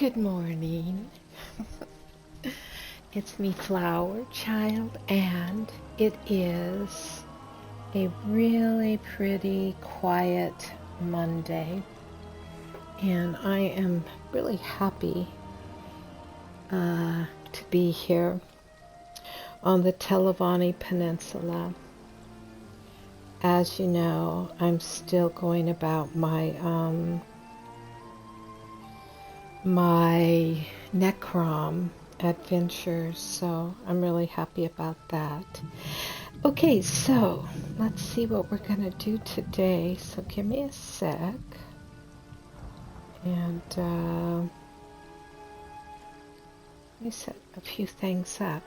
Good morning. It's me, Flower Child, and it is a really pretty, quiet Monday, and I am really happy to be here on the Televani Peninsula. As you know, I'm still going about my my Necrom adventures, so I'm really happy about that. Okay, so let's see what we're gonna do today. So give me a sec, and let me set a few things up.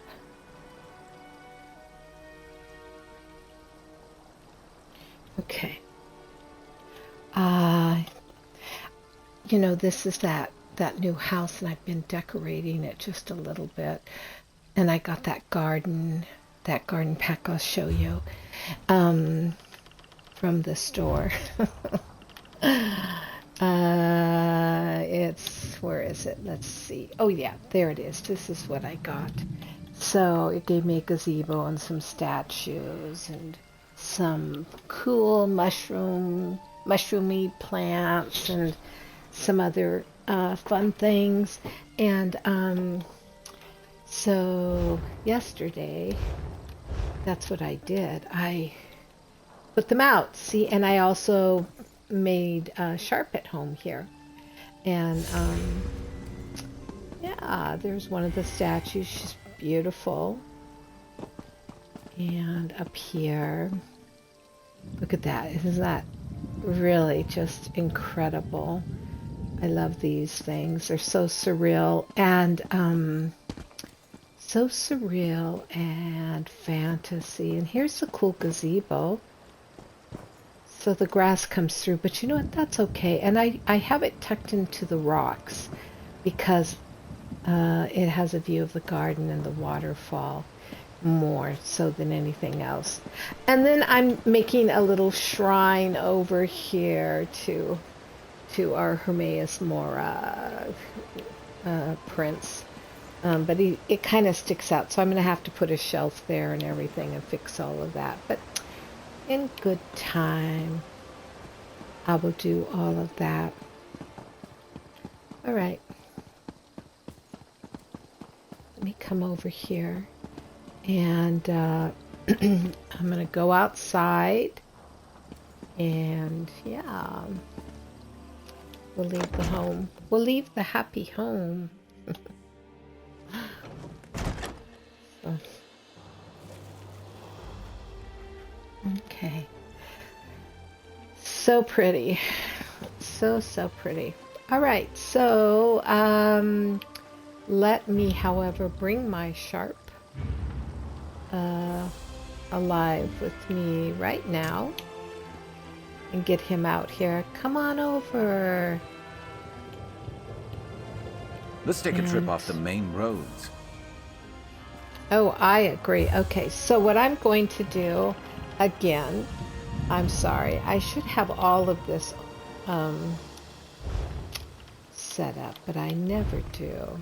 Okay. You know, this is that new house, and I've been decorating it just a little bit, and I got that garden pack I'll show you from the store. Where is it? Let's see. Oh yeah, there it is. This is what I got. So it gave me a gazebo and some statues and some cool mushroomy plants and some other fun things. And so yesterday, that's what I did. I put them out. See, and I also made Sharp at home here. And yeah, there's one of the statues. She's beautiful. And up here, look at that. Isn't that really just incredible? I love these things. They're so surreal and fantasy. And here's the cool gazebo. So the grass comes through, but you know what? That's okay. And I have it tucked into the rocks because it has a view of the garden and the waterfall more so than anything else. And then I'm making a little shrine over here to our Hermaeus Mora prince. But it kind of sticks out, so I'm going to have to put a shelf there and everything and fix all of that. But in good time, I will do all of that. All right. Let me come over here, and I'm going to go outside, and yeah, we'll leave the home. We'll leave the happy home. Okay. So pretty. So pretty. All right. So, let me, however, bring my Sharp alive with me right now and get him out here. Come on over. Let's take a trip off the main roads. Oh, I agree. Okay, so what I'm going to do, again, I'm sorry, I should have all of this set up, but I never do.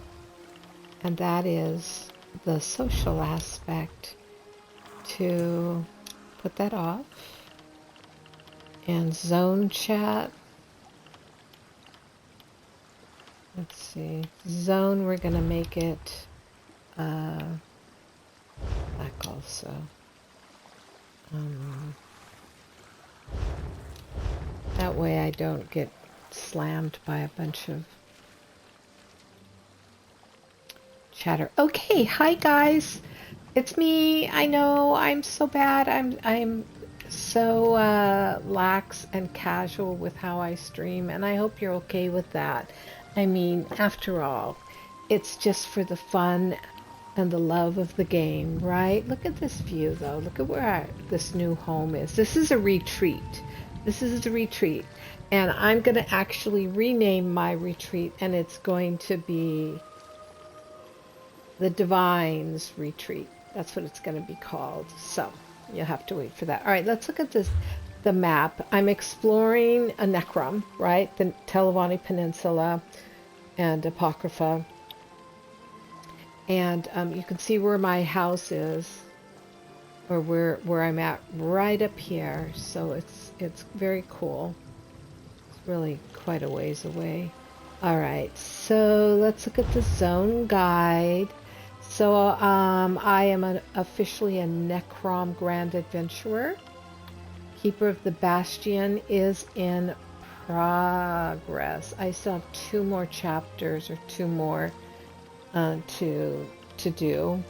And that is the social aspect, to put that off. And zone chat. Let's see. Zone, we're going to make it black also. That way I don't get slammed by a bunch of chatter. Okay, hi guys. It's me. I know I'm so bad. I'm so lax and casual with how I stream, and I hope you're okay with that. I mean, after all, it's just for the fun and the love of the game, right? Look at this view, though. Look at where this new home is. This is a retreat. This is a retreat. And I'm going to actually rename my retreat, and it's going to be the Divine's Retreat. That's what it's going to be called. So you'll have to wait for that. All right, let's look at the map. I'm exploring a Necrom, right? The Televani Peninsula. and Apocrypha. And you can see where my house is, or where I'm at, right up here. So it's very cool. It's really quite a ways away. All right, so let's look at the zone guide. So I am officially a Necrom Grand Adventurer. Keeper of the Bastion is in progress. I still have 2 more chapters, or 2 more to do.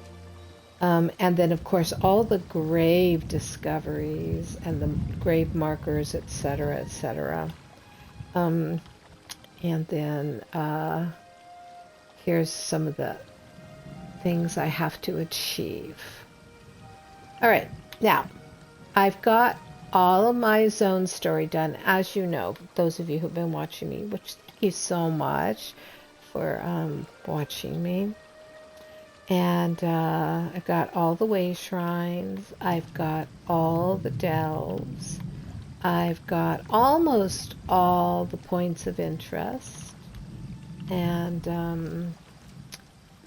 And then, of course, all the grave discoveries and the grave markers, etc., etc. And then here's some of the things I have to achieve. All right, now I've got all of my zone story done, as you know, those of you who've been watching me, which thank you so much for watching me. And I've got all the way shrines. I've got all the delves. I've got almost all the points of interest. And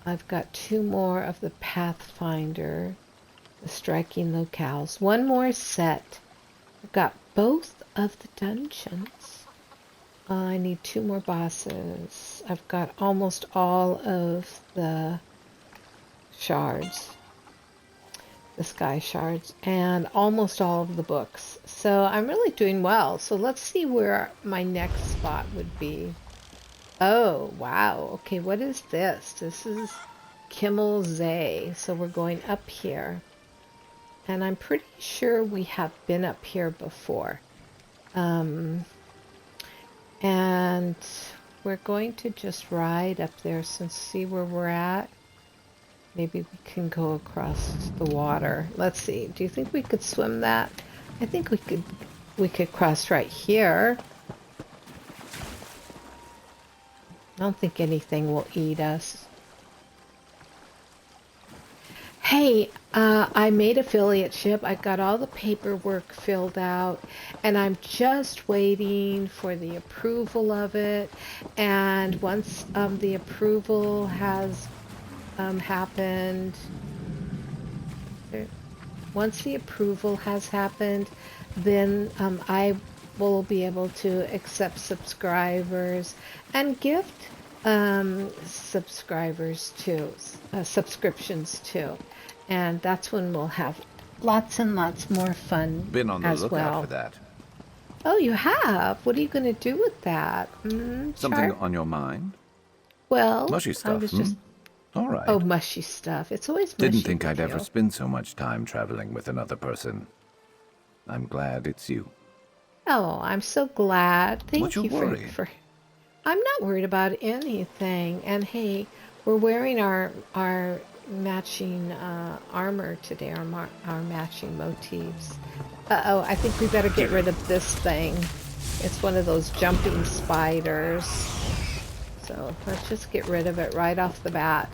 I've got 2 more of the Pathfinder, the striking locales. 1 more set. I've got both of the dungeons. I need 2 more bosses. I've got almost all of the shards, the sky shards, and almost all of the books. So I'm really doing well. So let's see where my next spot would be. Oh, wow. Okay, what is this? This is Kemel. So we're going up here. And I'm pretty sure we have been up here before. And we're going to just ride up there, so see where we're at. Maybe we can go across the water. Let's see. Do you think we could swim that? I think we could cross right here. I don't think anything will eat us. Hey, I made affiliate ship. I got all the paperwork filled out, and I'm just waiting for the approval of it. And once the approval has happened, once the approval has happened, then I will be able to accept subscribers and gift subscribers too, subscriptions too. And that's when we'll have lots and lots more fun Been on the as lookout well. for that. Oh, you have? What are you going to do with that? Something Sharp? on your mind? Well, Mushy I stuff, was just... All right. Oh, mushy stuff. It's always mushy. Didn't think I'd with ever you. spend so much time traveling with another person. I'm glad it's you. Oh, I'm so glad. Thank What's your you worry? for... I'm not worried about anything. And hey, we're wearing our matching armor today, our matching motifs. Uh-oh, I think we better get rid of this thing. It's one of those jumping spiders. So let's just get rid of it right off the bat.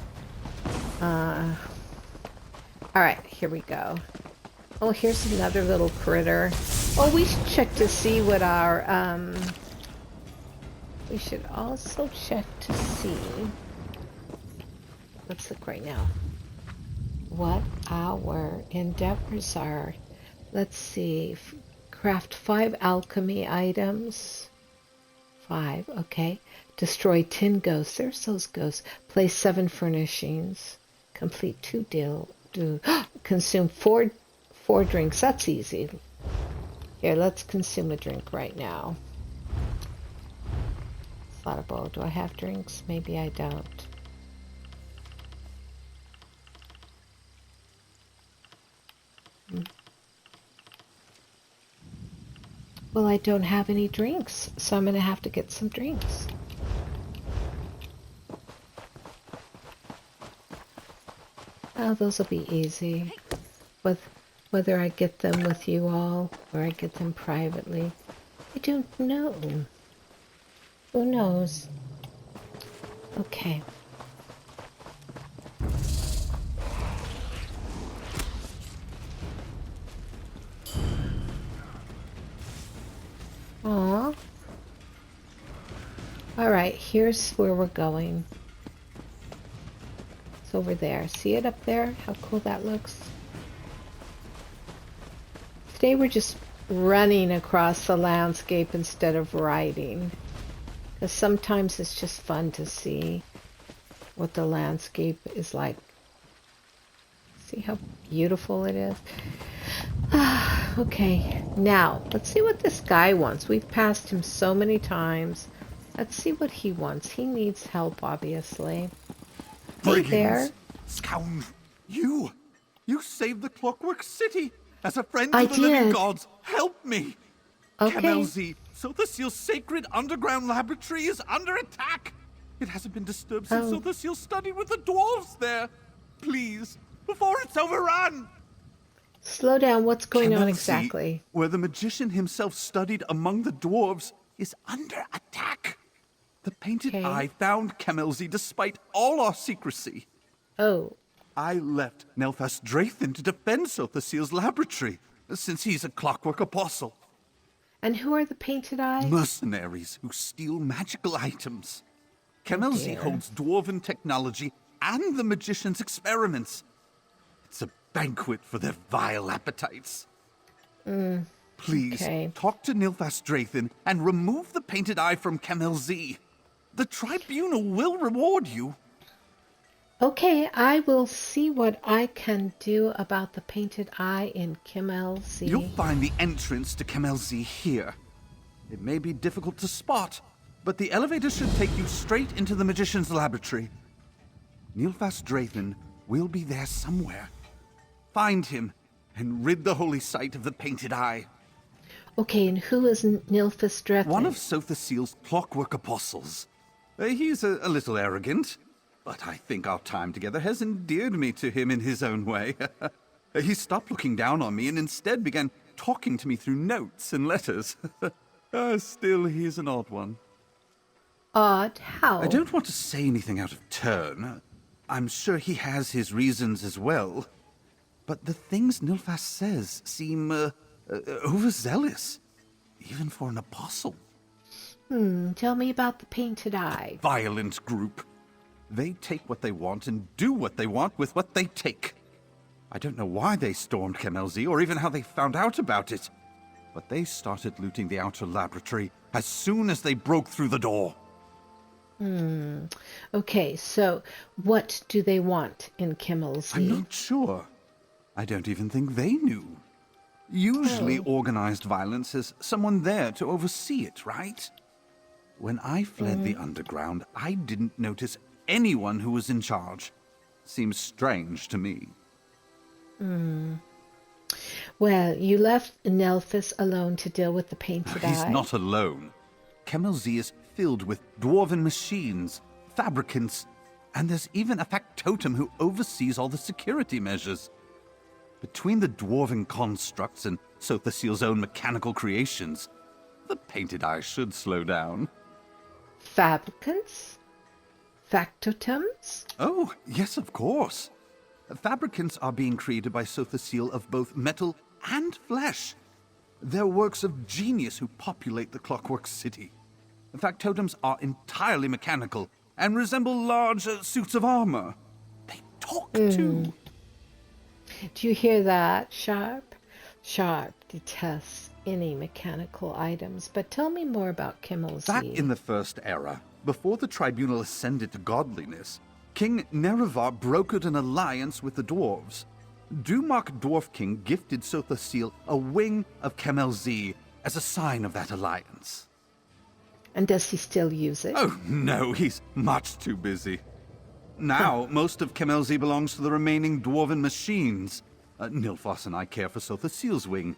Alright, here we go. Oh, here's another little critter. Oh, we should check to see what our, we should also check to see, let's look right now, what our endeavors are. Let's see, craft 5 alchemy items. 5, okay. Destroy 10 ghosts. There's those ghosts. Place 7 furnishings. Complete 2 consume 4 drinks. That's easy. Here, let's consume a drink right now. Slaughterbowl. Do I have drinks? Maybe I don't. Well, I don't have any drinks, so I'm going to have to get some drinks. Oh, those will be easy. Whether I get them with you all or I get them privately, I don't know. Who knows? Okay. Aw. Alright, here's where we're going. It's over there. See it up there? How cool that looks? Today we're just running across the landscape instead of riding. Because sometimes it's just fun to see what the landscape is like. See how beautiful it is? Okay, now let's see what this guy wants. We've passed him so many times. Let's see what he wants. He needs help, obviously. Hey there. Scoundrel. You saved the Clockwork City. As a friend I to the living did. gods, help me. Okay. Kemel, Sotha Seal's sacred underground laboratory is under attack. It hasn't been disturbed since Sotha Seal studied with the dwarves there. Please, before it's overrun. Slow down. What's going on Kemel, exactly? where the magician himself studied among the dwarves, is under attack. The painted eye found Kemel despite all our secrecy. Oh. I left Nelfas Drathan to defend Sotha Seal's laboratory, since he's a Clockwork apostle. And who are the painted eyes? Mercenaries who steal magical items. Kemel holds dwarven technology and the magician's experiments. It's a banquet for their vile appetites. Please, talk to Nilfas Drathan and remove the painted eye from Kemel. The tribunal will reward you. Okay, I will see what I can do about the painted eye in Kemel. You'll find the entrance to Kemel here. It may be difficult to spot, but the elevator should take you straight into the magician's laboratory. Nilfas Drathan will be there somewhere. Find him and rid the holy site of the painted eye. Okay, and who is Nilfas Drathan? One of Sotha Seal's Clockwork apostles. He's a little arrogant, but I think our time together has endeared me to him in his own way. He stopped looking down on me and instead began talking to me through notes and letters. Still, he's an odd one. Odd? How? I don't want to say anything out of turn. I'm sure he has his reasons as well. But the things Nilfas says seem overzealous, even for an apostle. Tell me about the painted eye. Violent group. They take what they want and do what they want with what they take. I don't know why they stormed Kemel or even how they found out about it, but they started looting the outer laboratory as soon as they broke through the door. Okay, so what do they want in Kemel? I'm not sure. I don't even think they knew. Usually organized violence has someone there to oversee it, right? When I fled the underground, I didn't notice anyone who was in charge. Seems strange to me. Well, you left Nelfas alone to deal with the painted eye. He's not alone. Kemel is filled with dwarven machines, fabricants, and there's even a factotum who oversees all the security measures. Between the dwarven constructs and Sotha Seal's own mechanical creations, the painted eye should slow down. Fabricants? Factotums? Oh, yes, of course. Fabricants are being created by Sotha Seal of both metal and flesh. They're works of genius who populate the Clockwork City. Factotums are entirely mechanical and resemble large suits of armor. They talk too. Do you hear that, Sharp? Sharp detests any mechanical items, but tell me more about Kemel. Back in the First Era, before the tribunal ascended to godliness, King Nerevar brokered an alliance with the dwarves. Dumark Dwarf King gifted Sotha Seal a wing of Kemel as a sign of that alliance. And does he still use it? Oh, no, he's much too busy. Now, most of Kemel belongs to the remaining dwarven machines. Nilfas and I care for Sotha Seal's wing.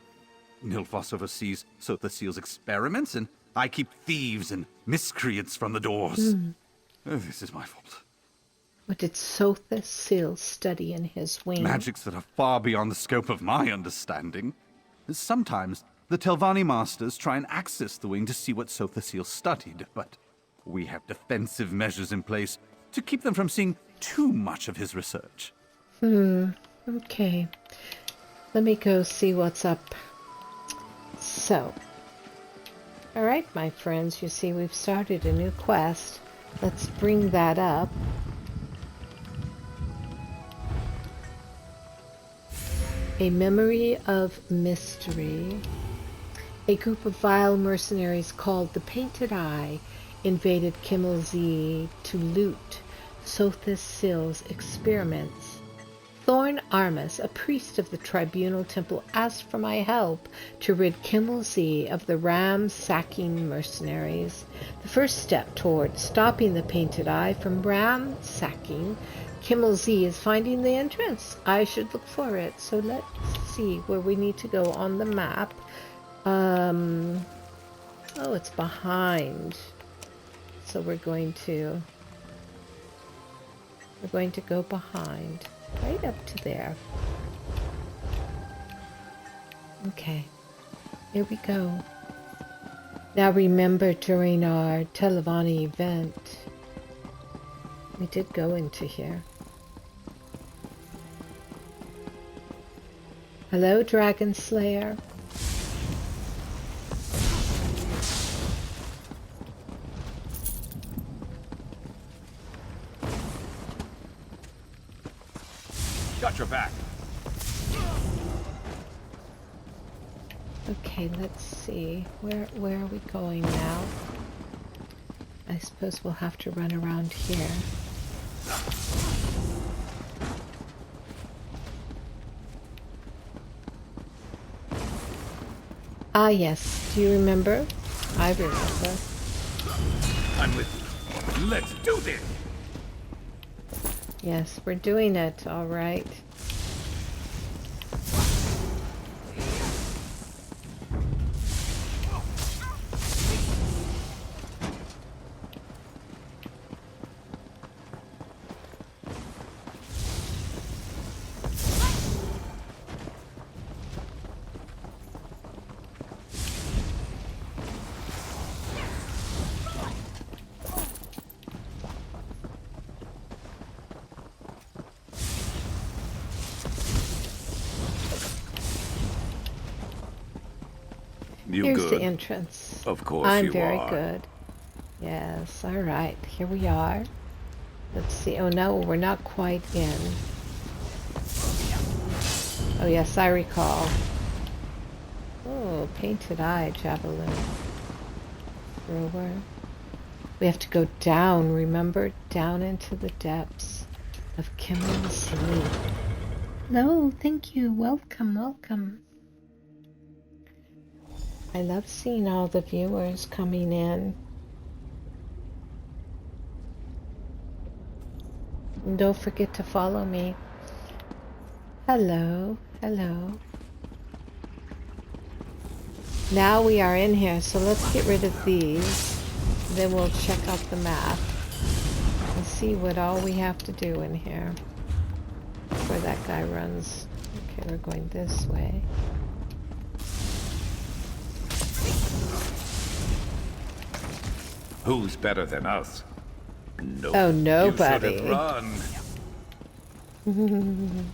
Nilfas oversees Sotha Seal's experiments, and I keep thieves and miscreants from the doors. This is my fault. What did Sotha Seal study in his wing? Magics that are far beyond the scope of my understanding. Sometimes, the Telvanni masters try and access the wing to see what Sotha Seal studied, but we have defensive measures in place to keep them from seeing too much of his research. Okay. Let me go see what's up. So, All right, my friends, you see we've started a new quest. Let's bring that up. A memory of mystery. A group of vile mercenaries called the Painted Eye invaded Kemel to loot Sotha's Sill's experiments. Thorn Armus, a priest of the Tribunal Temple, asked for my help to rid Kemel of the ram-sacking mercenaries. The first step toward stopping the Painted Eye from ram-sacking Kemel is finding the entrance. I should look for it. So let's see where we need to go on the map. Oh, it's behind. So we're going to go behind. Right up to there. Okay, here we go. Now remember, during our Televani event, we did go into here. Hello, Dragon Slayer. Got your back. Okay, let's see. Where are we going now? I suppose we'll have to run around here. Ah, yes. Do you remember? I remember. I'm with you. Let's do this. Yes, we're doing it, all right. You Here's good? the entrance. Of course I'm you very are. good. Yes, all right. Here we are. Let's see. Oh no, we're not quite in. Oh yes, I recall. Oh, Painted Eye javelin thrower. We have to go down, remember? Down into the depths of Kemel. No, thank you. Welcome, welcome. I love seeing all the viewers coming in. And don't forget to follow me. Hello, hello. Now we are in here, so let's get rid of these. Then we'll check out the map and see what all we have to do in here before that guy runs. Okay, we're going this way. Who's better than us? Nope. Oh, nobody. You should have run.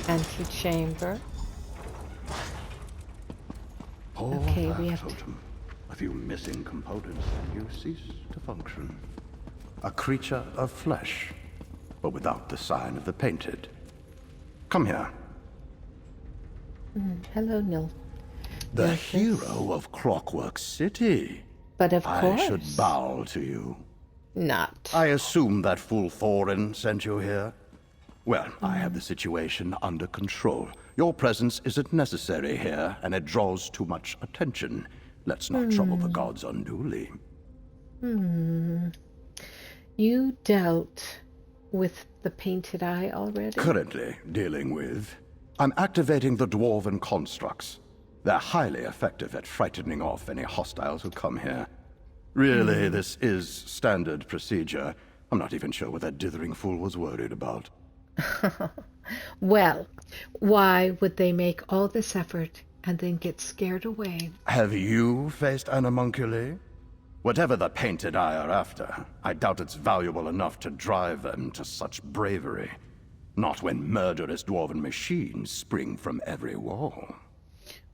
Antechamber. Okay, we have to... A few missing components and you cease to function. A creature of flesh, but without the sign of the painted. Come here. Hello, Nil. The Yes, yes. hero of Clockwork City. But of I course. should bow to you. Not. I assume that fool Thorin sent you here. Well, I have the situation under control. Your presence isn't necessary here, and it draws too much attention. Let's not trouble the gods unduly. You dealt with the Painted Eye already? Currently dealing with... I'm activating the dwarven constructs. They're highly effective at frightening off any hostiles who come here. Really, this is standard procedure. I'm not even sure what that dithering fool was worried about. Well, why would they make all this effort and then get scared away? Have you faced animunculi? Whatever the Painted Eye are after, I doubt it's valuable enough to drive them to such bravery. Not when murderous dwarven machines spring from every wall.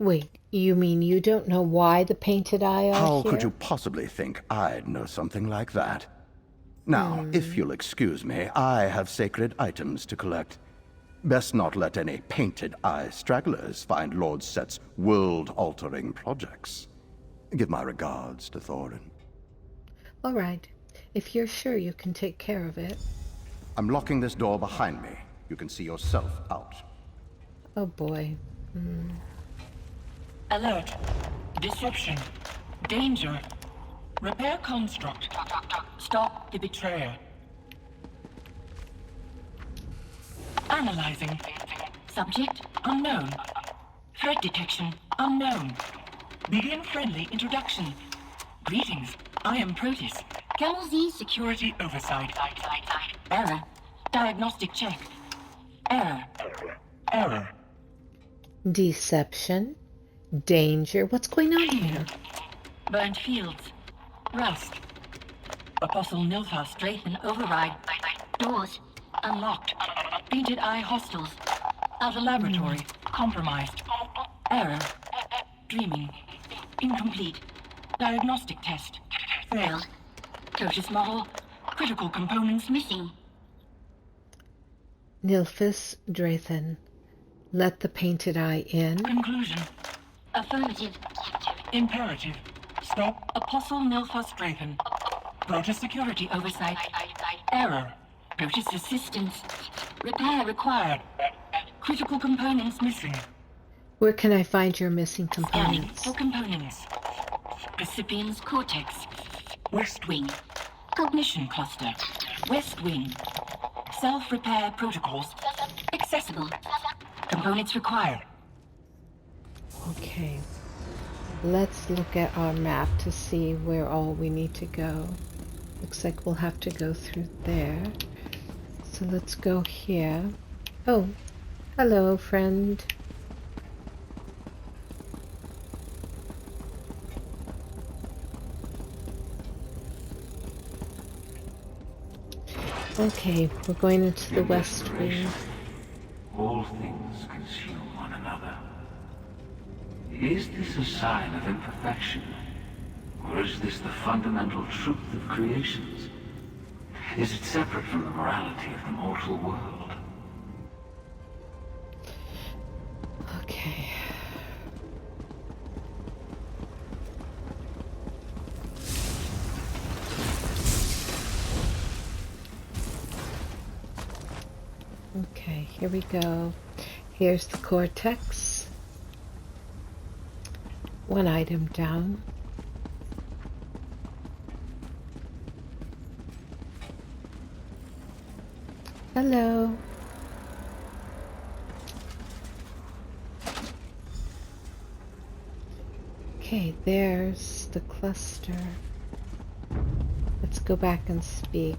Wait, you mean you don't know why the painted eye are How here? could you possibly think I'd know something like that? Now, if you'll excuse me, I have sacred items to collect. Best not let any painted eye stragglers find Lord Set's world-altering projects. Give my regards to Thorin. All right. If you're sure you can take care of it. I'm locking this door behind me. You can see yourself out. Oh boy. Alert. Disruption. Danger. Repair construct. Stop the betrayer. Analyzing. Subject unknown. Threat detection unknown. Begin friendly introduction. Greetings. I am Proteus. Kemel Z security oversight. Error. Diagnostic check. Error. Error. Deception. Danger. What's going on here? Burnt fields. Rust. Apostle Nilfar Straithen override. Doors. Unlocked. Painted eye hostiles. Outer laboratory. Compromised. Error. Dreaming. Incomplete. Diagnostic test. Failed. Totus model. Critical components missing. Nilfis Drathan. Let the painted eye in. Conclusion. Affirmative. Imperative. Stop. Apostle Nilfar Straithen. Protoss security oversight. Error. Protoss assistance. Repair required. Critical components missing. Where can I find your missing Scanning components? for components. Recipient's cortex. West wing. Cognition cluster. West wing. Self-repair protocols. Accessible. Components required. Okay. Let's look at our map to see where all we need to go. Looks like we'll have to go through there. So let's go here. Oh, hello, friend. Okay, we're going into the West Wing. All things consume one another. Is this a sign of imperfection? Or is this the fundamental truth of creations? Is it separate from the morality of the mortal world? Okay. Okay, here we go. Here's the cortex. One item down. Hello. Okay, there's the cluster. Let's go back and speak.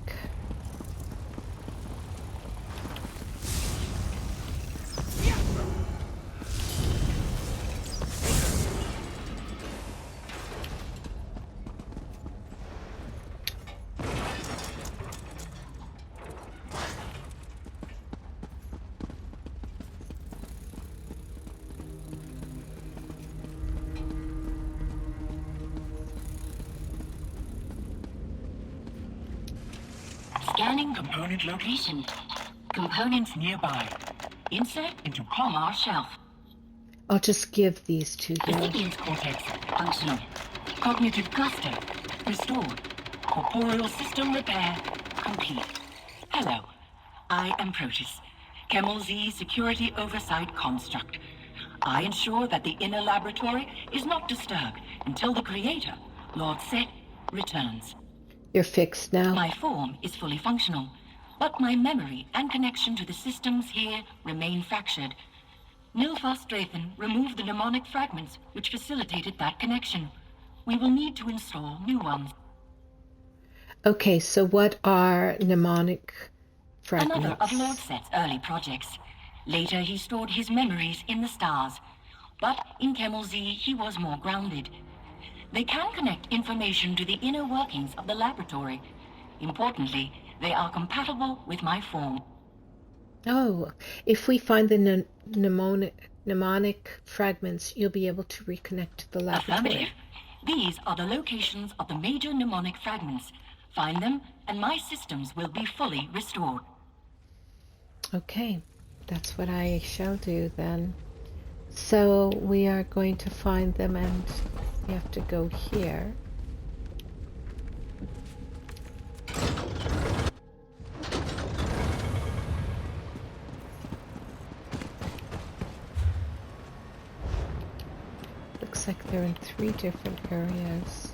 Scanning component location. Components nearby. Insert into Palmar shelf. I'll just give these to you. Recipient's cortex. Functional. Cognitive cluster. Restored. Corporeal system repair. Complete. Hello. I am Proteus. Kemel Z security oversight construct. I ensure that the inner laboratory is not disturbed until the creator, Lord Set, returns. You're fixed now. My form is fully functional, but my memory and connection to the systems here remain fractured. Nilfar Straithen removed the mnemonic fragments which facilitated that connection. We will need to install new ones. Okay, so what are mnemonic fragments? Another of Lord Set's early projects. Later he stored his memories in the stars. But in Kemel Z he was more grounded. They can connect information to the inner workings of the laboratory. Importantly, they are compatible with my form. Oh, if we find the mnemonic mnemonic fragments, you'll be able to reconnect to the laboratory. Affirmative. These are the locations of the major mnemonic fragments. Find them, and my systems will be fully restored. Okay, that's what I shall do then. So we are going to find them, and we have to go here. Looks like they're in 3 different areas.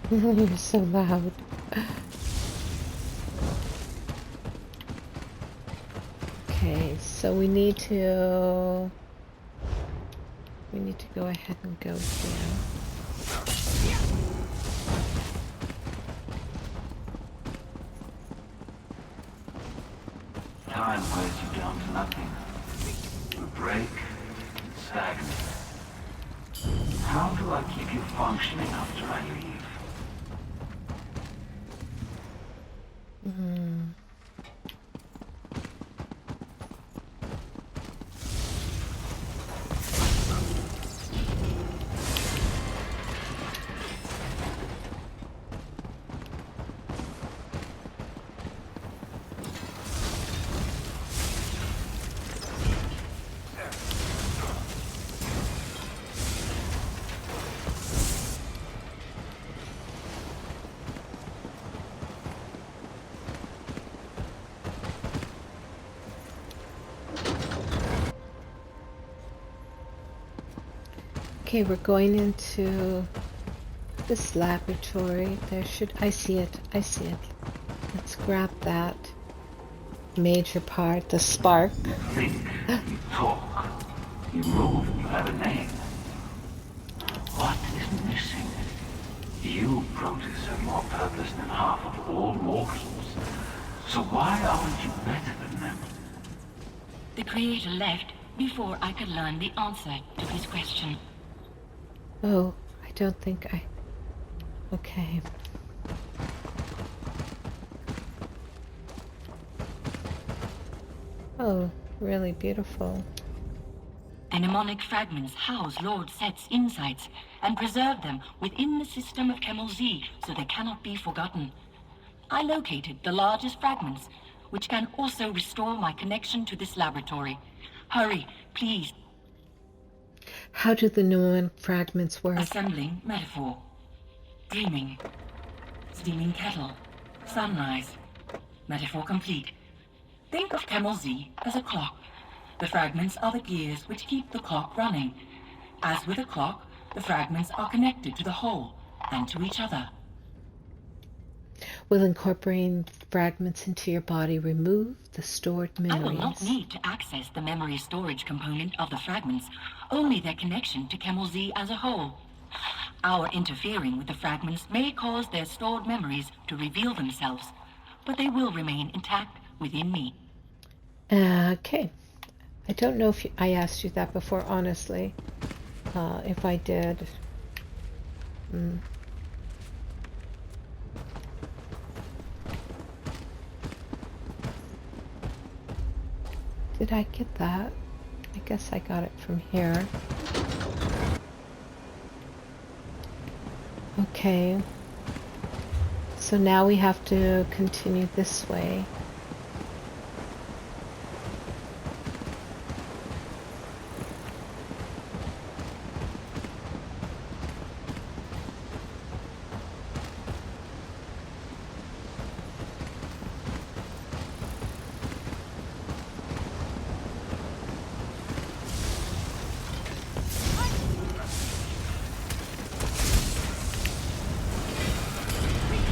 You're so loud. Okay, so we need to go ahead and go here. Time wears you down to nothing. You break and stagnate. How do I keep you functioning after I leave? Okay, we're going into this laboratory. I see it. Let's grab that major part, the spark. You think, you talk, you move, you have a name. What is missing? You, Proteus, have more purpose than half of all mortals. So why aren't you better than them? The Creator left before I could learn the answer to his question. Oh, I don't think I... Okay. Oh, really beautiful. The mnemonic fragments house Lord Set's insights and preserve them within the system of Kemel Z so they cannot be forgotten. I located the largest fragments, which can also restore my connection to this laboratory. Hurry, please. How do the mnemonic fragments work? Assembling metaphor. Dreaming. Steaming kettle. Sunrise. Metaphor complete. Think of Kemel Z as a clock. The fragments are the gears which keep the clock running. As with a clock, the fragments are connected to the whole and to each other. Will incorporating fragments into your body remove the stored I memories? will not need to access the memory storage component of the fragments, only their connection to Kemel Z as a whole. Our interfering with the fragments may cause their stored memories to reveal themselves, but they will remain intact within me. Okay. I don't know if I asked you that before, honestly. If I did. Did I get that? I guess I got it from here. Okay. So now we have to continue this way.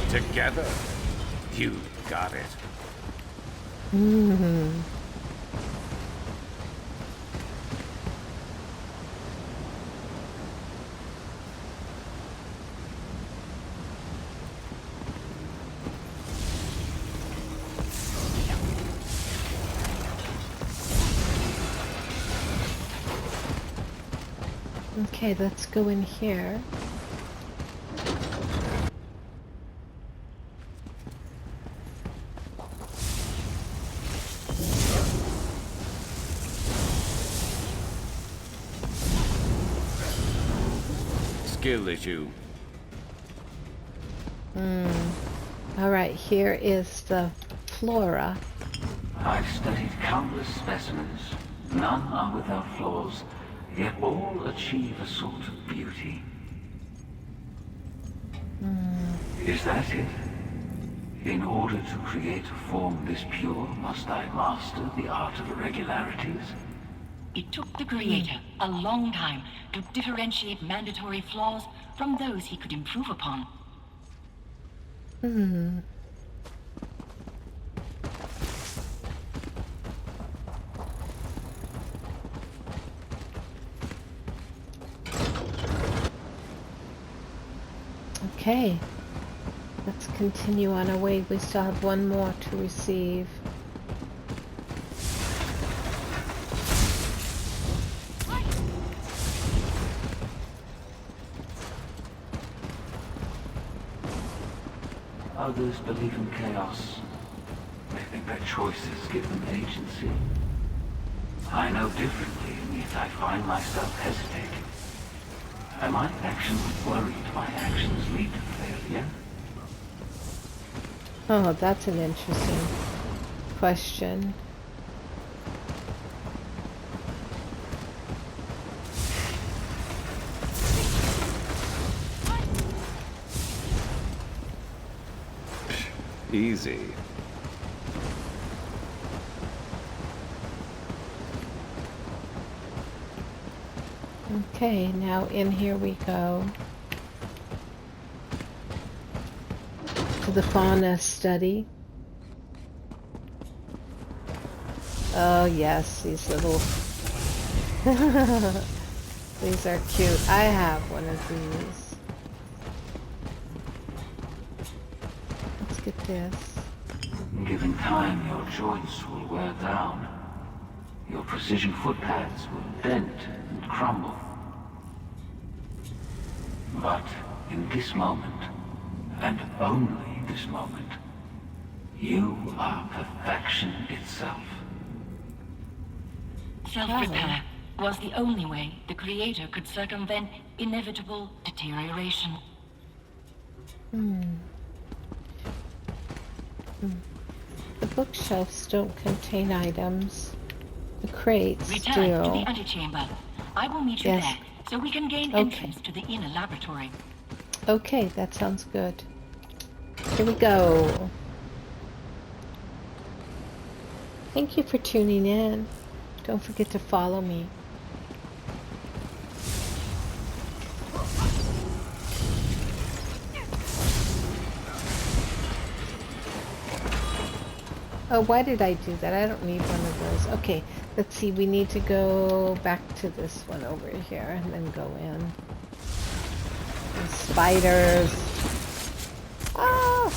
Together, you got it. Okay, let's go in here. skill issue. All right, here is the flora. I've studied countless specimens. None are without flaws, yet all achieve a sort of beauty. Is that it? In order to create a form this pure, must I master the art of irregularities? It took the Creator a long time to differentiate mandatory flaws from those he could improve upon. Okay, let's continue on our way. We still have one more to receive. Others believe in chaos. They think their choices give them agency. I know differently, and yet I find myself hesitating. Am I actually worried my actions lead to failure? Oh, that's an interesting question. Easy. Okay, now in here we go. To the fauna study. Oh yes, these little... These are cute. I have one of these. Let's get this. Given time, your joints will wear down. Your precision footpads will dent and crumble. But in this moment, and only this moment, you are perfection itself. Self-repair was the only way the Creator could circumvent inevitable deterioration. The bookshelves don't contain items. The crates Return to do. the antechamber. I will meet you Yes. there, so we can gain Okay. entrance to the inner laboratory. Okay, that sounds good. Here we go. Thank you for tuning in. Don't forget to follow me. Oh, why did I do that? I don't need one of those. Okay, let's see. We need to go back to this one over here and then go in. And spiders. Ah!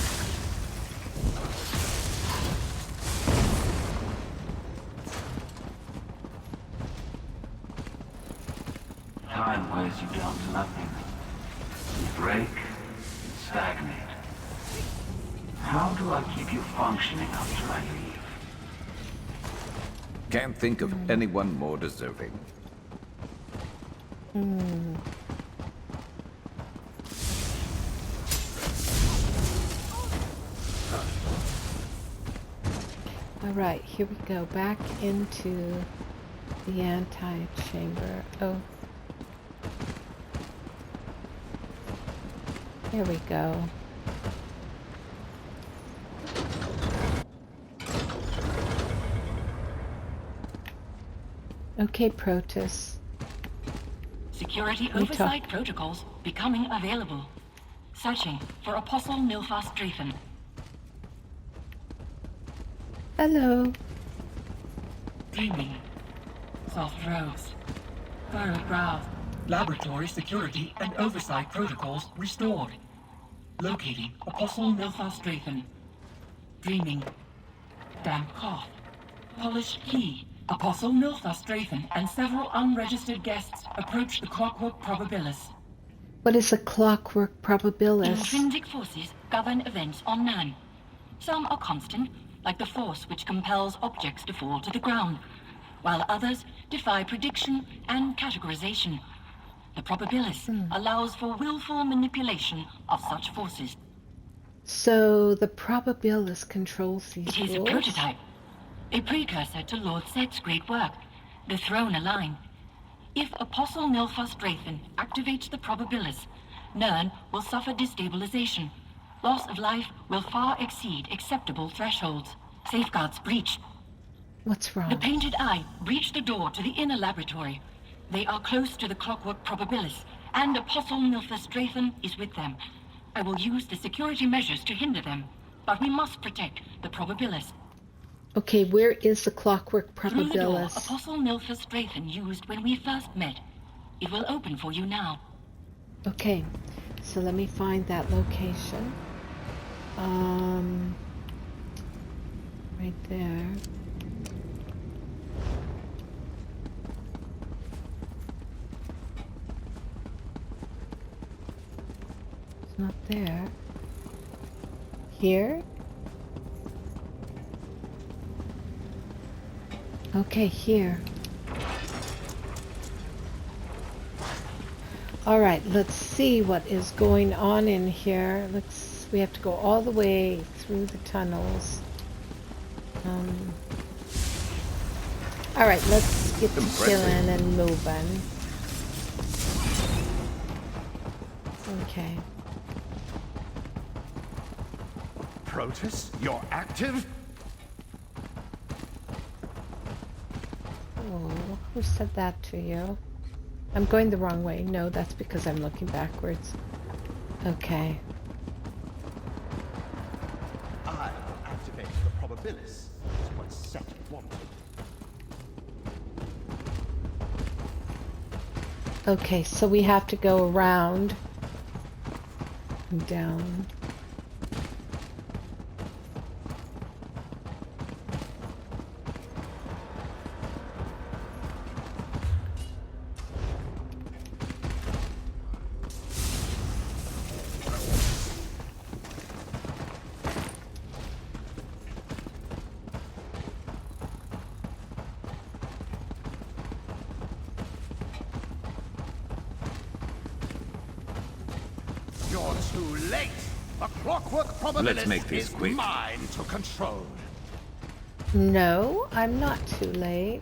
Time wears you down to nothing. You break, you stagnate. How do I keep you functioning after I leave? Can't think of anyone more deserving. All right, here we go. Back into the anti-chamber. Oh. There we go. Okay, Protus. Security Me oversight protocols becoming available. Searching for Apostle Nilfast Drafen. Hello. Dreaming. Soft rose. Furrowed brows. Laboratory security and oversight protocols restored. Locating Apostle Nilfast Drafen. Dreaming. Damp cough. Polished key. Apostle Nilfast Drafen and several unregistered guests approach the Clockwork Probabilis. What is a Clockwork Probabilis? Intrinsic forces govern events on Nan. Some are constant, like the force which compels objects to fall to the ground, while others defy prediction and categorization. The probabilis allows for willful manipulation of such forces. So the probabilis controls these It is a rules? prototype, a precursor to Lord Set's great work, the Throne Align. If Apostle Nilfas Drathan activates the probabilis, Nern will suffer destabilization. Loss of life will far exceed acceptable thresholds. Safeguards breached. What's wrong? The Painted Eye breached the door to the inner laboratory. They are close to the Clockwork probabilis, and Apostle Nilfas Drathan is with them. I will use the security measures to hinder them, but we must protect the probabilis. Okay, where is the Clockwork Through the door probabilis? Apostle Nilfas Drathan used when we first met. It will open for you now. Okay, so let me find that location. Right there. It's not there. Here? Okay, here. All right, let's see what is going on in here. We have to go all the way through the tunnels. All right, let's get to killing and moving. Okay. Protus, you're active? Oh, who said that to you? I'm going the wrong way. No, that's because I'm looking backwards. Okay. I'll activate the probabilis. It's what Set wanted. Okay, so we have to go around and down. You're too late. The Clockwork probabilis Let's make this is quick. mine to control. No, I'm not too late.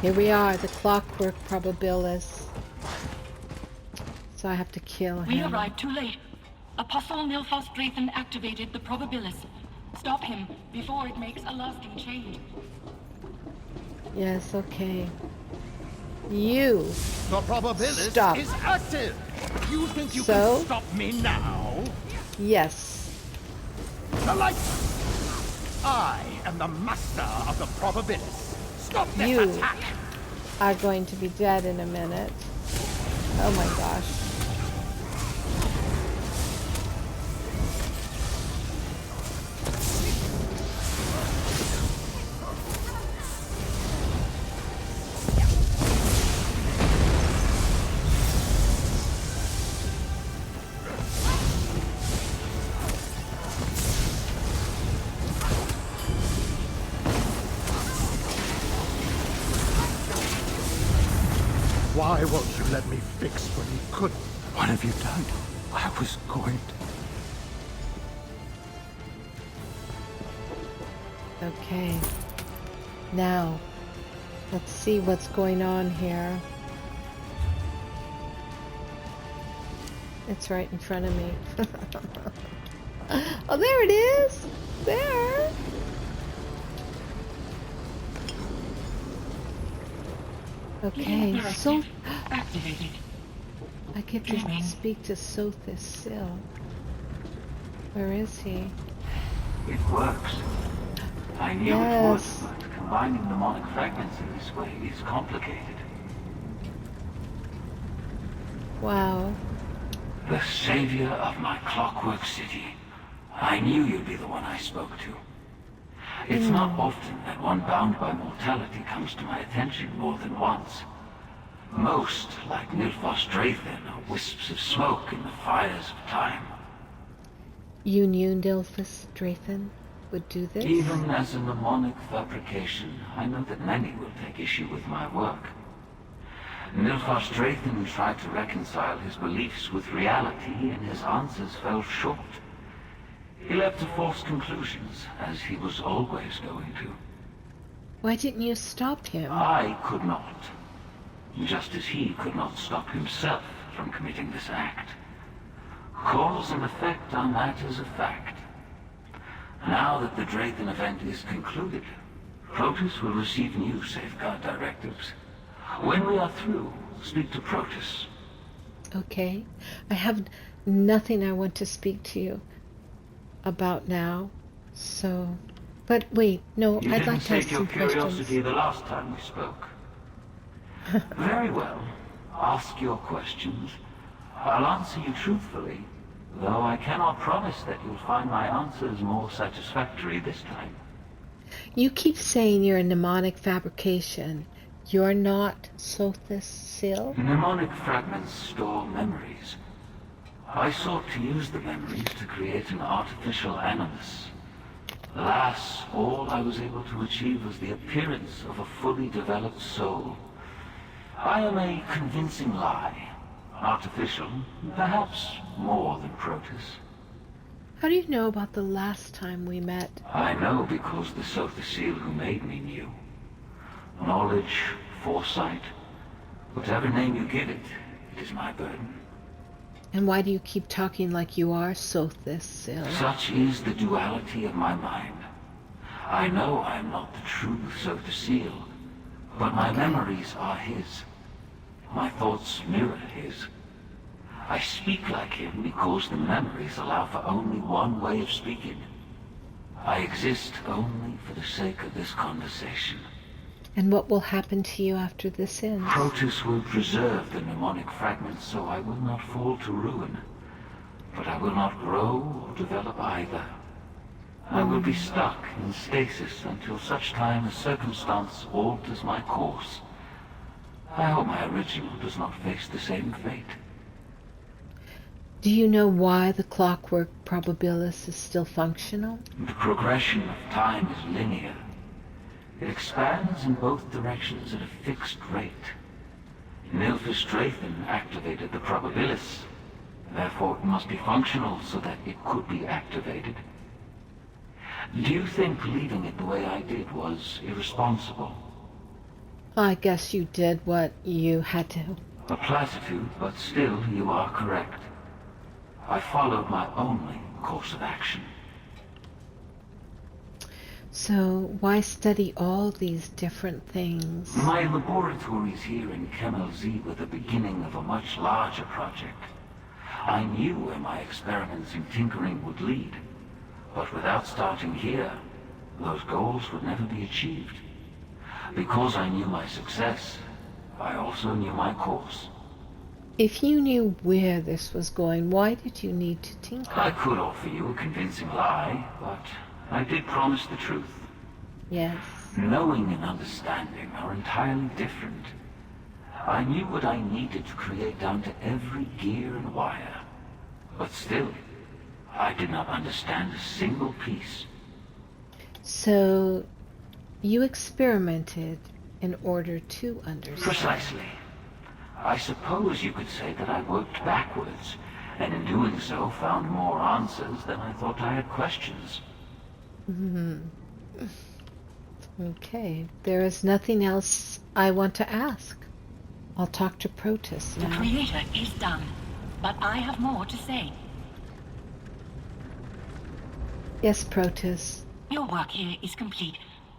Here we are, the Clockwork probabilis. So I have to kill him. We arrived too late. Apostle Nilfas Drathan activated the probabilis. Stop him before it makes a lasting change. Yes, okay. You The probabilis Stop. is active. You think you So? can stop me now? Yes. The light! I am the master of the probabilis. Stop this You. attack! are going to be dead in a minute. Oh my gosh. Why won't you let me fix when you couldn't? What have you done? I was going to... Okay. Now, let's see what's going on here. It's right in front of me. Oh, there it is! There! Okay, so Activated. I get to speak to Sotha still. Where is he? It works. I knew Yes. it would, but combining mnemonic fragments in this way is complicated. Wow. The savior of my Clockwork City. I knew you'd be the one I spoke to. It's not often that one bound by mortality comes to my attention more than once. Most, like Nilfos Drathan, are wisps of smoke in the fires of time. You knew Nilfos Drathan would do this? Even as a mnemonic fabrication, I know that many will take issue with my work. Nilfos Drathan tried to reconcile his beliefs with reality, and his answers fell short. He led to false conclusions, as he was always going to. Why didn't you stop him? I could not. Just as he could not stop himself from committing this act. Cause and effect are matters of fact. Now that the Drathan event is concluded, Protus will receive new safeguard directives. When we are through, speak to Protus. Okay. I have nothing I want to speak to you about now, so... But wait, no, You I'd didn't like to ask save your some curiosity questions. the last time we spoke. Very well. Ask your questions. I'll answer you truthfully, though I cannot promise that you'll find my answers more satisfactory this time. You keep saying you're a mnemonic fabrication. You're not Sotha Sil? Mnemonic fragments store memories. I sought to use the memories to create an artificial animus. Alas, all I was able to achieve was the appearance of a fully developed soul. I am a convincing lie. Artificial, perhaps more than Protus. How do you know about the last time we met? I know because the Sotha Seal who made me knew. Knowledge, foresight, whatever name you give it, it is my burden. And why do you keep talking like you are Sotha Sil? Such is the duality of my mind. I know I am not the true Sotha Seal, but my memories are his. My thoughts mirror his. I speak like him because the memories allow for only one way of speaking. I exist only for the sake of this conversation. And what will happen to you after this ends? Protus will preserve the mnemonic fragments so I will not fall to ruin. But I will not grow or develop either. I will be stuck in stasis until such time as circumstance alters my course. I hope my original does not face the same fate. Do you know why the Clockwork probabilis is still functional? The progression of time is linear. It expands in both directions at a fixed rate. Nilfos Drathan activated the probabilis. Therefore it must be functional so that it could be activated. Do you think leaving it the way I did was irresponsible? I guess you did what you had to. A platitude, but still you are correct. I followed my only course of action. So why study all these different things? My laboratories here in Kemel Z were the beginning of a much larger project. I knew where my experiments in tinkering would lead, but without starting here, those goals would never be achieved. Because I knew my success, I also knew my course. If you knew where this was going, why did you need to tinker? I could offer you a convincing lie, but I did promise the truth. Yes. Knowing and understanding are entirely different. I knew what I needed to create down to every gear and wire. But still, I did not understand a single piece. So you experimented in order to understand. Precisely. I suppose you could say that I worked backwards, and in doing so found more answers than I thought I had questions. Okay. There is nothing else I want to ask. I'll talk to Protus The now. creator is done, but I have more to say. Yes, Protus. Your work here is complete.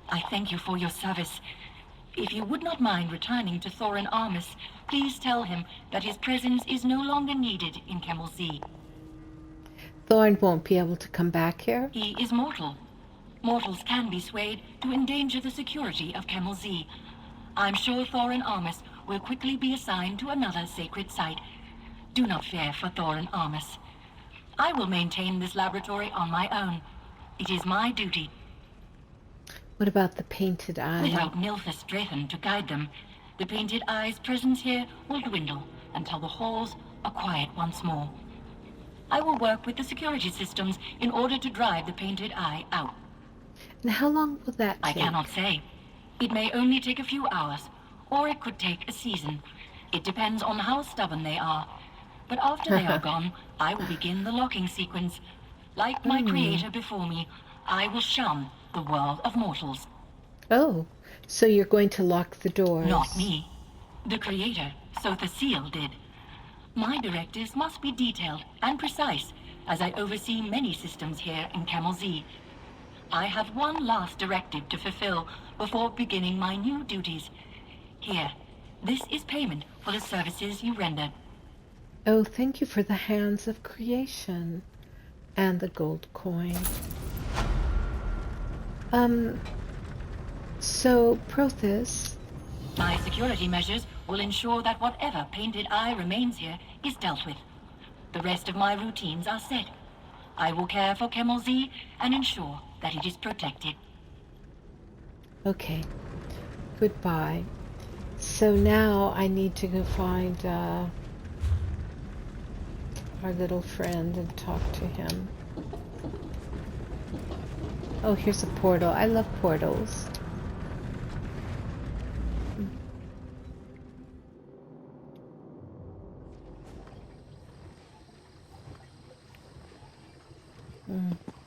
I thank you for your service. If you would not mind returning to Thorin Armus, please tell him that his presence is no longer needed in Kemel Z. Thorn won't be able to come back here? He is mortal. Mortals can be swayed to endanger the security of Kemel Z. I'm sure Thorin Armus will quickly be assigned to another sacred site. Do not fear for Thorin Armus. I will maintain this laboratory on my own. It is my duty. What about the painted eye? Without Nilphys Drathan to guide them, the Painted Eye's presence here will dwindle until the halls are quiet once more. I will work with the security systems in order to drive the Painted Eye out. And how long will that I take? cannot say. It may only take a few hours, or it could take a season. It depends on how stubborn they are. But after they are gone, I will begin the locking sequence. Like my creator before me, I will shun the world of mortals. Oh, so you're going to lock the doors? Not me. The creator, Sotha Seal, did. My directives must be detailed and precise, as I oversee many systems here in Kemel Z. I have one last directive to fulfill before beginning my new duties. Here, this is payment for the services you rendered. Oh, thank you for the hands of creation and the gold coin. So, Prothis, My security measures will ensure that whatever Painted Eye remains here is dealt with. The rest of my routines are set. I will care for Kemel Z and ensure that it is protected. okay, goodbye. So now I need to go find our little friend and talk to him. Oh, here's a portal. I love portals.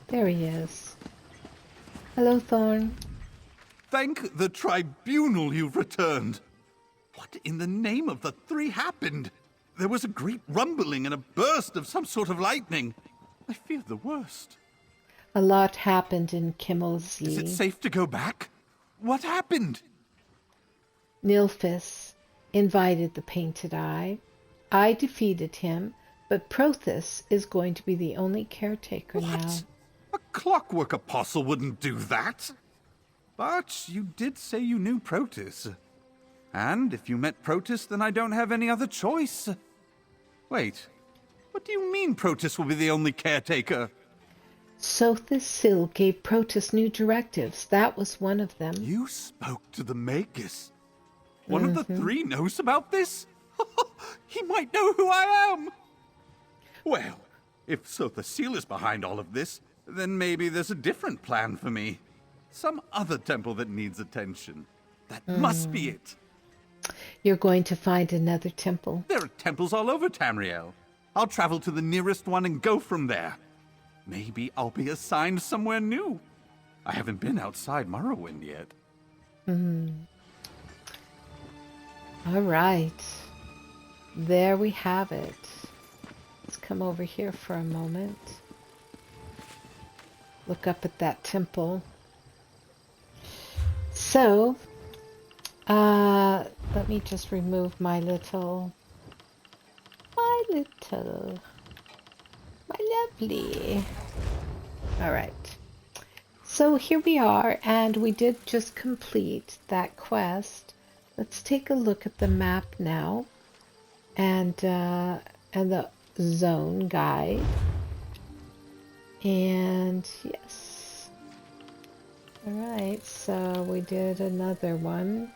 There he is. Hello, Thorn. Thank the tribunal you've returned. What in the name of the three happened? There was a great rumbling and a burst of some sort of lightning. I fear the worst. A lot happened in Kemel Z. Is it safe to go back? What happened? Nilphys invited the Painted Eye. I defeated him, but Prothis is going to be the only caretaker now. What? A Clockwork apostle wouldn't do that. But you did say you knew Protis. And if you met Protis, then I don't have any other choice. Wait, what do you mean Protis will be the only caretaker? Sotha Seal gave Protis new directives. That was one of them. You spoke to the Magus. One of the three knows about this? He might know who I am. Well, if Sotha Seal is behind all of this, then maybe there's a different plan for me. Some other temple that needs attention. That must be it. You're going to find another temple. There are temples all over Tamriel. I'll travel to the nearest one and go from there. Maybe I'll be assigned somewhere new. I haven't been outside Morrowind yet. All right. There we have it. Let's come over here for a moment. Look up at that temple. So, let me just remove my lovely. All right. So here we are, and we did just complete that quest. Let's take a look at the map now, and the zone guide. And yes. All right. So we did another one.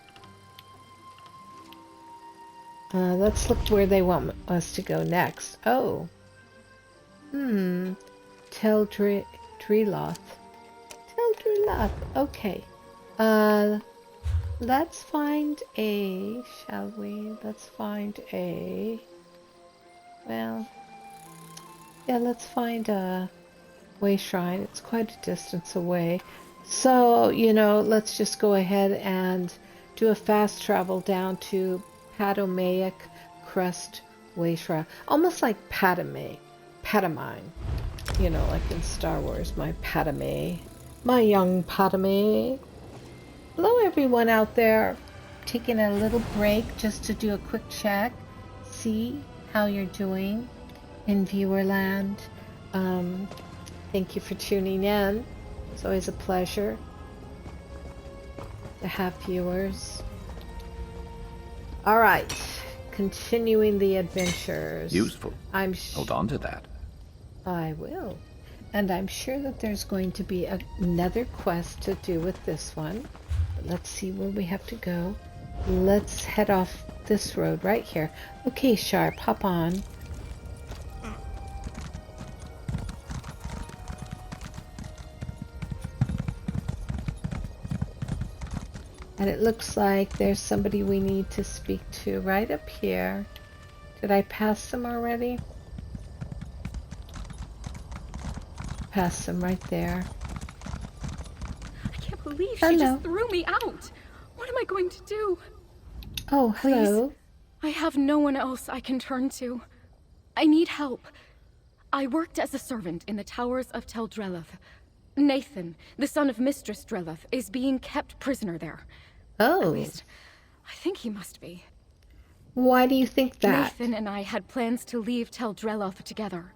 Let's look where they want us to go next. Oh. Teldriloth. Teldriloth. Okay. Let's find a, shall we? Let's find a, well, yeah, let's find a way shrine. It's quite a distance away. So, let's just go ahead and do a fast travel down to Padomaic Crest Way Shrine. Almost like Patamine, like in Star Wars, my Padme, my young Padme. Hello everyone out there, taking a little break just to do a quick check, see how you're doing in Viewerland. Thank you for tuning in. It's always a pleasure to have viewers. All right, continuing the adventures. Useful. I'm Hold on to that. I will. And I'm sure that there's going to be another quest to do with this one. But let's see where we have to go. Let's head off this road right here. Okay, Sharp, hop on. And it looks like there's somebody we need to speak to right up here. Did I pass them already? Pass them right there. I can't believe she just threw me out. What am I going to do? Oh, hello. Please, I have no one else I can turn to. I need help. I worked as a servant in the towers of Tel Drelleth. Nathan, the son of Mistress Drelleth, is being kept prisoner there. Oh. At least, I think he must be. Why do you think that? Nathan and I had plans to leave Tel Drelleth together.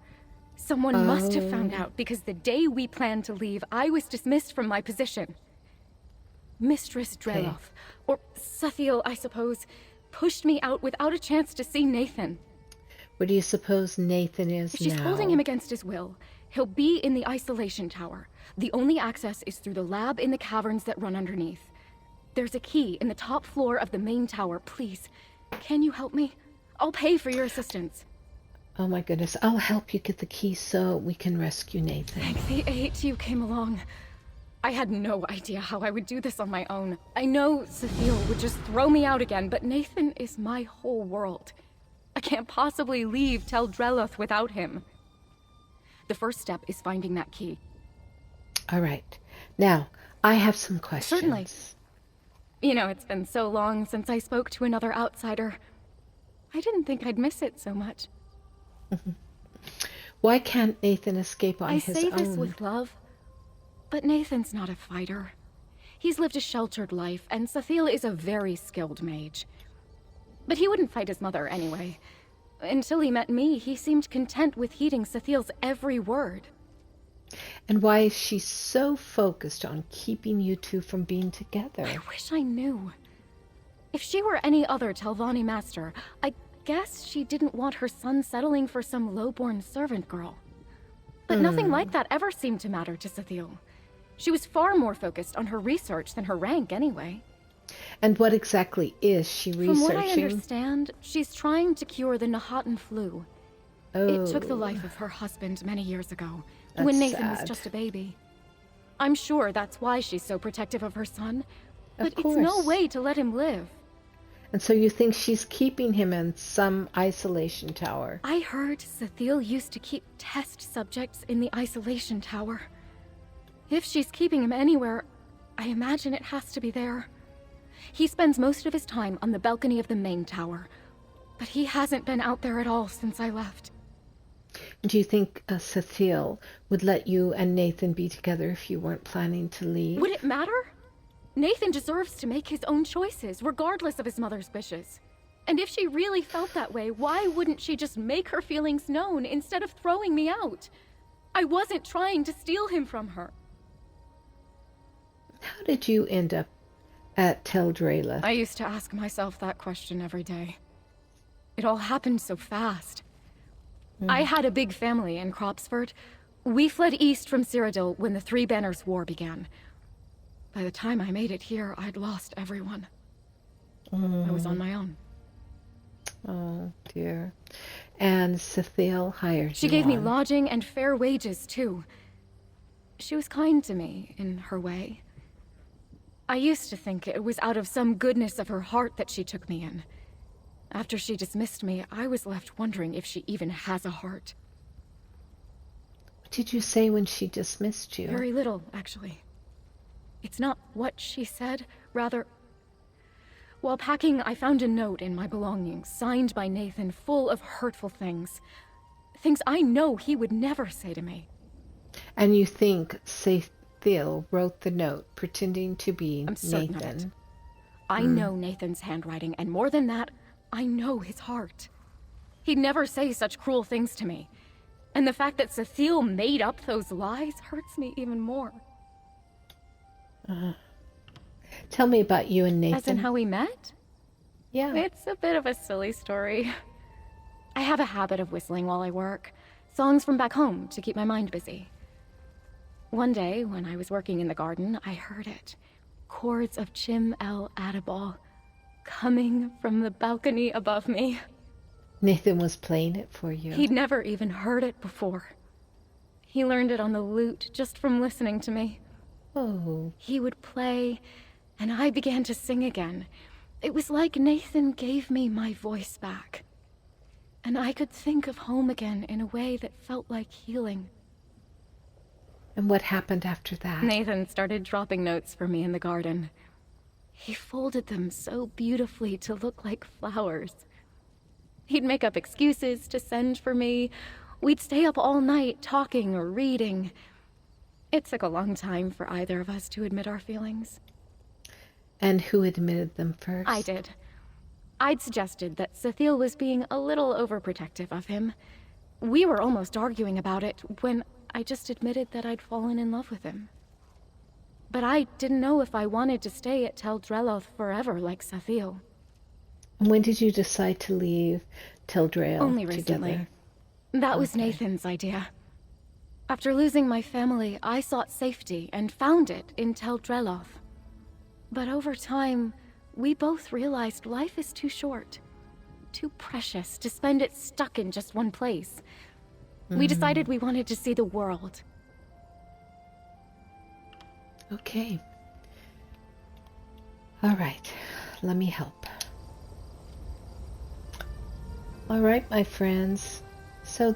Someone must have found out, because the day we planned to leave, I was dismissed from my position. Mistress Drelleth, or Sotha, I suppose, pushed me out without a chance to see Nathan. What do you suppose Nathan is If she's now? holding him against his will, he'll be in the isolation tower. The only access is through the lab in the caverns that run underneath. There's a key in the top floor of the main tower. Please, can you help me? I'll pay for your assistance. Oh my goodness, I'll help you get the key so we can rescue Nathan. Thank the eight you came along. I had no idea how I would do this on my own. I know Sotha would just throw me out again, but Nathan is my whole world. I can't possibly leave Tel Drelleth without him. The first step is finding that key. All right. Now, I have some questions. Certainly. You know, it's been so long since I spoke to another outsider. I didn't think I'd miss it so much. Why can't Nathan escape on his own? I say this with love, but Nathan's not a fighter. He's lived a sheltered life, and Sotha is a very skilled mage. But he wouldn't fight his mother anyway. Until he met me, he seemed content with heeding Sotha's every word. And why is she so focused on keeping you two from being together? I wish I knew. If she were any other Telvanni master, I guess she didn't want her son settling for some low-born servant girl. But nothing like that ever seemed to matter to Sotha. She was far more focused on her research than her rank anyway. And what exactly is she researching? From what I understand, she's trying to cure the Nahatan flu. Oh, It took the life of her husband many years ago, when Nathan was just a baby. I'm sure that's why she's so protective of her son, but it's no way to let him live. And so you think she's keeping him in some isolation tower? I heard Sotha used to keep test subjects in the isolation tower. If she's keeping him anywhere, I imagine it has to be there. He spends most of his time on the balcony of the main tower, but he hasn't been out there at all since I left. Do you think Sotha would let you and Nathan be together if you weren't planning to leave? Would it matter? Nathan deserves to make his own choices, regardless of his mother's wishes. And if she really felt that way, why wouldn't she just make her feelings known instead of throwing me out? I wasn't trying to steal him from her. How did you end up at Tel Drelleth? I used to ask myself that question every day. It all happened so fast. I had a big family in Cropsford. We fled east from Cyrodiil when the Three Banners War began. By the time I made it here, I'd lost everyone. I was on my own. Oh, dear. And Sotha hired you. She gave me on. lodging and fair wages, too. She was kind to me, in her way. I used to think it was out of some goodness of her heart that she took me in. After she dismissed me, I was left wondering if she even has a heart. What did you say when she dismissed you? Very little, actually. It's not what she said, rather... While packing, I found a note in my belongings, signed by Nathan, full of hurtful things. Things I know he would never say to me. And you think Sotha wrote the note, pretending to be I'm certain of Nathan? it. I know Nathan's handwriting, and more than that, I know his heart. He'd never say such cruel things to me. And the fact that Sotha made up those lies hurts me even more. Tell me about you and Nathan. As in how we met? Yeah. It's a bit of a silly story. I have a habit of whistling while I work. Songs from back home to keep my mind busy. One day, when I was working in the garden, I heard it. Chords of Kemel Adabal coming from the balcony above me. Nathan was playing it for you. He'd never even heard it before. He learned it on the lute just from listening to me. Oh. He would play, and I began to sing again. It was like Nathan gave me my voice back. And I could think of home again in a way that felt like healing. And what happened after that? Nathan started dropping notes for me in the garden. He folded them so beautifully to look like flowers. He'd make up excuses to send for me. We'd stay up all night talking or reading. It took a long time for either of us to admit our feelings. And who admitted them first? I did. I'd suggested that Sotha was being a little overprotective of him. We were almost arguing about it when I just admitted that I'd fallen in love with him. But I didn't know if I wanted to stay at Tel Dreloth forever like Sotha. And when did you decide to leave Tel Dreloth Only recently. together? That was Nathan's idea. After losing my family, I sought safety and found it in Tel Dreloth. But over time, we both realized life is too short, too precious to spend it stuck in just one place. We decided we wanted to see the world. Okay. All right. Let me help. All right, my friends. So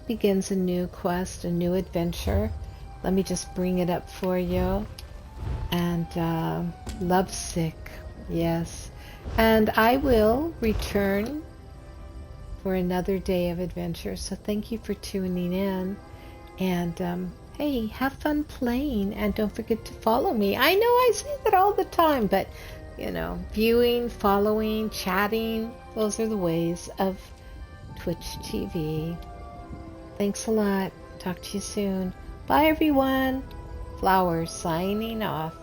begins a new quest, a new adventure. Let me just bring it up for you. And Lovesick, yes. And I will return for another day of adventure. So thank you for tuning in. And hey, have fun playing. And don't forget to follow me. I know I say that all the time, but you know, viewing, following, chatting, those are the ways of Twitch TV. Thanks a lot. Talk to you soon. Bye, everyone. Flowers signing off.